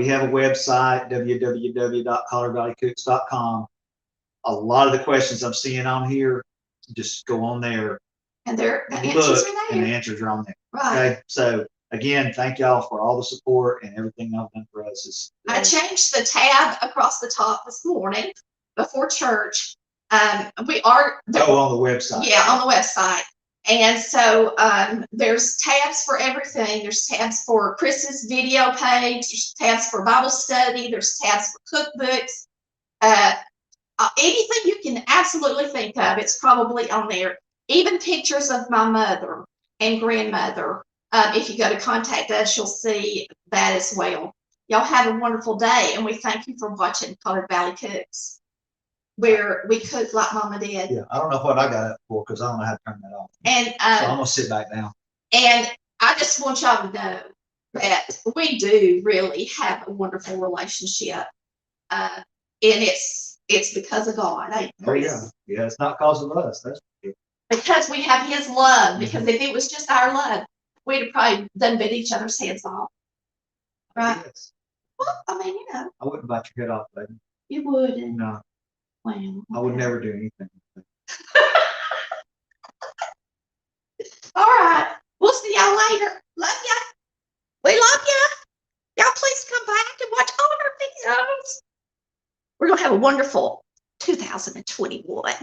have a website, www.coloradovalleycooks.com. A lot of the questions I'm seeing on here, just go on there. And the answers are there. And the answers are on there. Right. Okay. So again, thank y'all for all the support and everything y'all done for us. I changed the tab across the top this morning before church. We are on the website. Yeah, on the website. And so there's tabs for everything. There's tabs for Chris's video page. There's tabs for Bible study. There's tabs for cookbooks. Anything you can absolutely think of, it's probably on there. Even pictures of my mother and grandmother. If you go to contact us, you'll see that as well. Y'all have a wonderful day, and we thank you for watching Colorado Valley Cooks, where we cook like Mama did. Yeah, I don't know what I got up for, because I don't know how to turn that off. And so I'm gonna sit back down. And I just want y'all to know But we do really have a wonderful relationship. And it's because of God. Oh, yeah. Yeah, it's not because of us. That's Because we have his love. Because if it was just our love, we'd have probably done bit each other's heads off. Right? yes. Well, I mean, I wouldn't bite your head off, baby. you wouldn't. No, Well, I would okay. never do anything. All right. We'll see y'all later. Love ya. We love ya. Y'all please come back and watch all of our videos. We're going to have a wonderful 2021.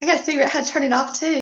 I got to figure out how to turn it off too.